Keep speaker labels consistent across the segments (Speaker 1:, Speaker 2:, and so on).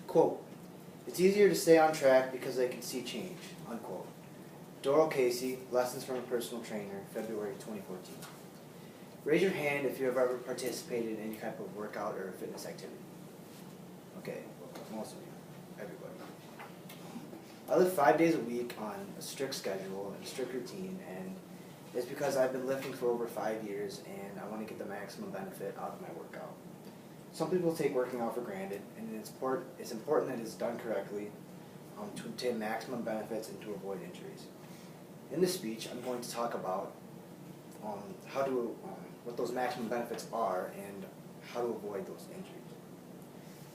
Speaker 1: Quote, "It's easier to stay on track because I can see change," unquote. Doral Casey, Lessons from a Personal Trainer, February 2014. Raise your hand if you have ever participated in any type of workout or fitness activity. Okay, most of you, everybody. I live 5 days a week on a strict schedule and a strict routine, and it's because I've been lifting for over 5 years and I want to get the maximum benefit out of my workout. Some people take working out for granted, and it's important that it's done correctly to obtain maximum benefits and to avoid injuries. In this speech, I'm going to talk about what those maximum benefits are and how to avoid those injuries.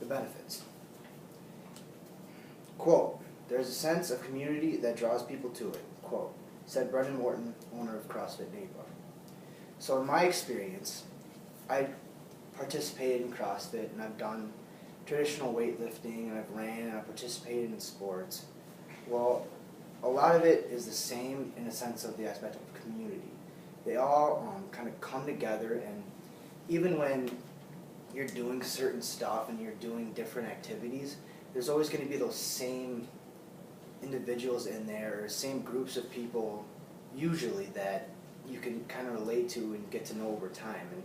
Speaker 1: The benefits. Quote, "There's a sense of community that draws people to it," quote, said Brendan Morton, owner of CrossFit Neighborhood. So in my experience, I participated in CrossFit and I've done traditional weightlifting and I've ran and I've participated in sports. Well, a lot of it is the same in the sense of the aspect of community. They all kind of come together, and even when you're doing certain stuff and you're doing different activities, there's always going to be those same individuals in there, or same groups of people usually that you can kind of relate to and get to know over time. And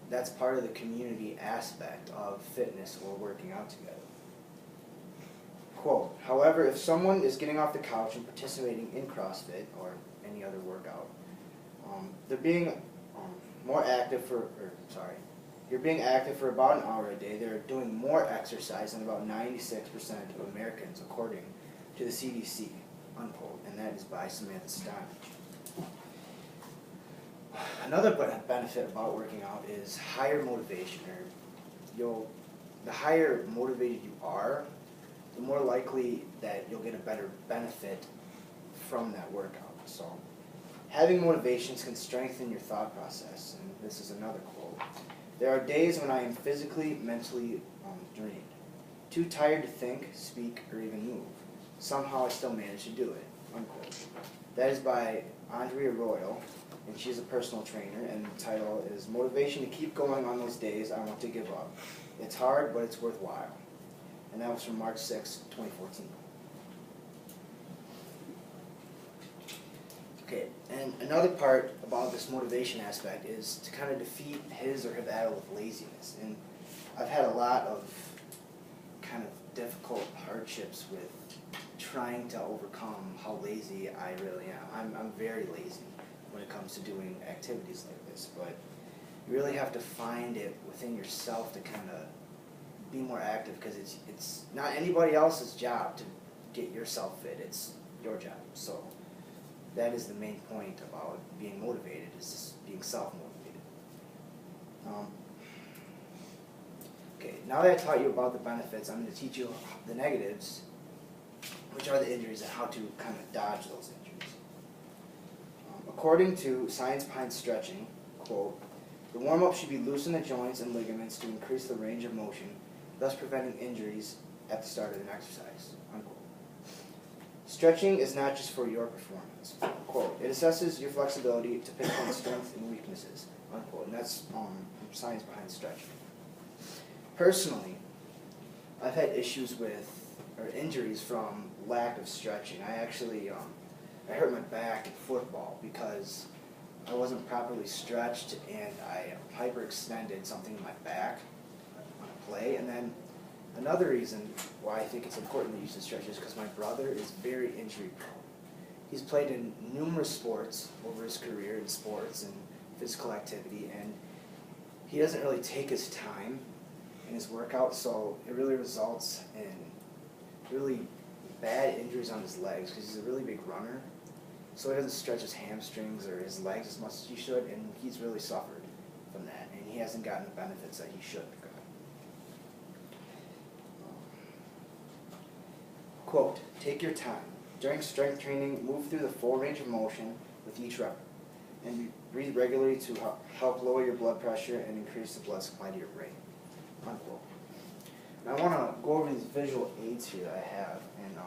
Speaker 1: that's part of the community aspect of fitness or working out together. Quote, "However, if someone is getting off the couch and participating in CrossFit or any other workout, they're being you're being active for about an hour a day. They're doing more exercise than about 96% of Americans, according to the CDC," unquote, and that is by Samantha Stonich. Another benefit about working out is higher motivation. The higher motivated you are, the more likely that you'll get a better benefit from that workout. So, having motivations can strengthen your thought process, and this is another quote. "There are days when I am physically, mentally drained, too tired to think, speak, or even move. Somehow I still manage to do it," unquote. That is by Andrea Royal, and she's a personal trainer, and the title is "Motivation to Keep Going on Those Days I Want to Give Up. It's hard, but it's worthwhile." And that was from March 6, 2014. Okay, and another part about this motivation aspect is to kind of defeat his or her battle with laziness. And I've had a lot of kind of difficult hardships with trying to overcome how lazy I really am. I'm very lazy when it comes to doing activities like this, but you really have to find it within yourself to kind of be more active, because it's not anybody else's job to get yourself fit, it's your job. So that is the main point about being motivated, is just being self-motivated. Okay, now that I taught you about the benefits, I'm going to teach you the negatives, which are the injuries, and how to kind of dodge those injuries. According to Science Behind Stretching, quote, "The warm-up should be loosen the joints and ligaments to increase the range of motion, thus preventing injuries at the start of an exercise," unquote. "Stretching is not just for your performance," quote. "It assesses your flexibility to pinpoint strengths and weaknesses," unquote. And that's Science Behind Stretching. Personally, I've had issues or injuries from lack of stretching. I actually I hurt my back in football because I wasn't properly stretched, and I hyperextended something in my back on a play. And then another reason why I think it's important to use the stretch is because my brother is very injury prone. He's played in numerous sports over his career, in sports and physical activity, and he doesn't really take his time in his workout, so it really results in really bad injuries on his legs, because he's a really big runner. So he doesn't stretch his hamstrings or his legs as much as he should, and he's really suffered from that, and he hasn't gotten the benefits that he should have gotten. Quote, "Take your time. During strength training, move through the full range of motion with each rep, and breathe regularly to help lower your blood pressure and increase the blood supply to your brain," unquote. Now I want to go over these visual aids here that I have, and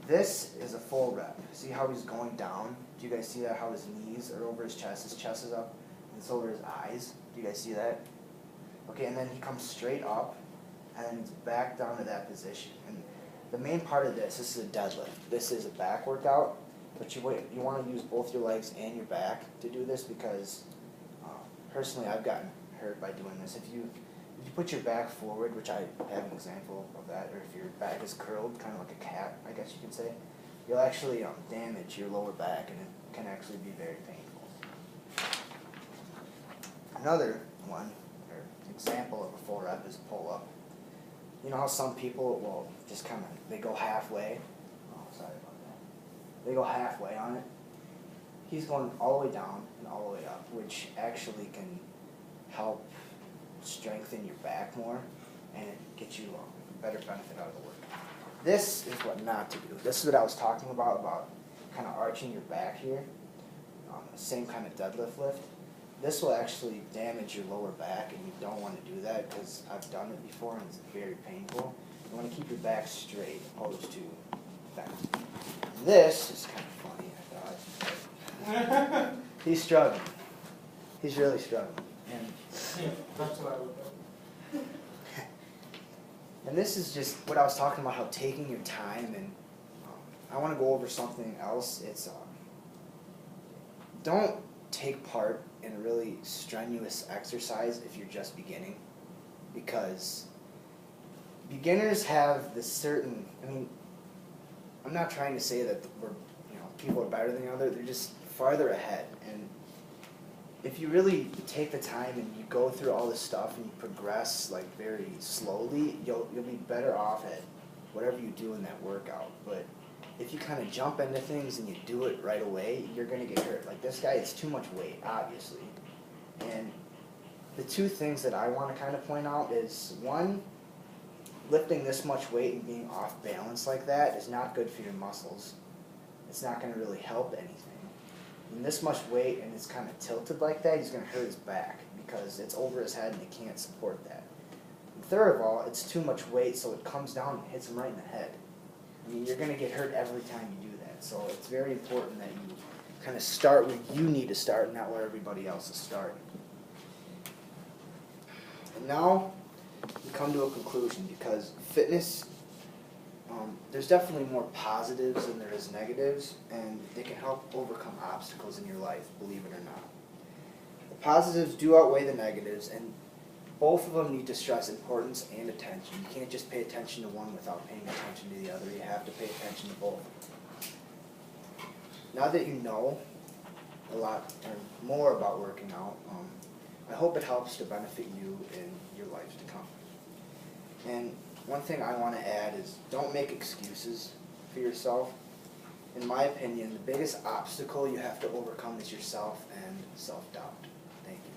Speaker 1: this is a full rep. See how he's going down? Do you guys see that? How his knees are over his chest is up, and it's over his eyes. Do you guys see that? Okay, and then he comes straight up, and then it's back down to that position. And the main part of this is a deadlift. This is a back workout, but you want to use both your legs and your back to do this because personally I've gotten hurt by doing this. If you put your back forward, which I have an example of that, or if your back is curled, kind of like a cat, I guess you can say, you'll actually damage your lower back, and it can actually be very painful. Another one, or example of a full rep, is pull up. You know how some people will just kind of, they go halfway? Oh, sorry about that. They go halfway on it. He's going all the way down and all the way up, which actually can help strengthen your back more and get you a better benefit out of the work. This is what not to do. This is what I was talking about kind of arching your back here. Same kind of deadlift lift. This will actually damage your lower back, and you don't want to do that because I've done it before and it's very painful. You want to keep your back straight opposed to bent. This is kind of funny, I thought. He's struggling. He's really struggling. And
Speaker 2: That's what I would do.
Speaker 1: And this is just what I was talking about, how taking your time, and I want to go over something else. It's don't take part in a really strenuous exercise if you're just beginning, because beginners have this certain, I mean, I'm not trying to say that people are better than the other, they're just farther ahead. And if you really take the time and you go through all this stuff and you progress like very slowly, you'll be better off at whatever you do in that workout. But if you kind of jump into things and you do it right away, you're going to get hurt. Like this guy, it's too much weight, obviously. And the two things that I want to kind of point out is, one, lifting this much weight and being off balance like that is not good for your muscles. It's not going to really help anything. And this much weight and it's kind of tilted like that, he's going to hurt his back because it's over his head and he can't support that. And third of all, it's too much weight, so it comes down and hits him right in the head. I mean, you're going to get hurt every time you do that. So it's very important that you kind of start where you need to start, not where everybody else is starting. And now we come to a conclusion, because fitness, there's definitely more positives than there is negatives, and they can help overcome obstacles in your life, believe it or not. The positives do outweigh the negatives, and both of them need to stress importance and attention. You can't just pay attention to one without paying attention to the other. You have to pay attention to both. Now that you know a lot or more about working out, I hope it helps to benefit you in your life to come. And one thing I want to add is, don't make excuses for yourself. In my opinion, the biggest obstacle you have to overcome is yourself and self-doubt. Thank you.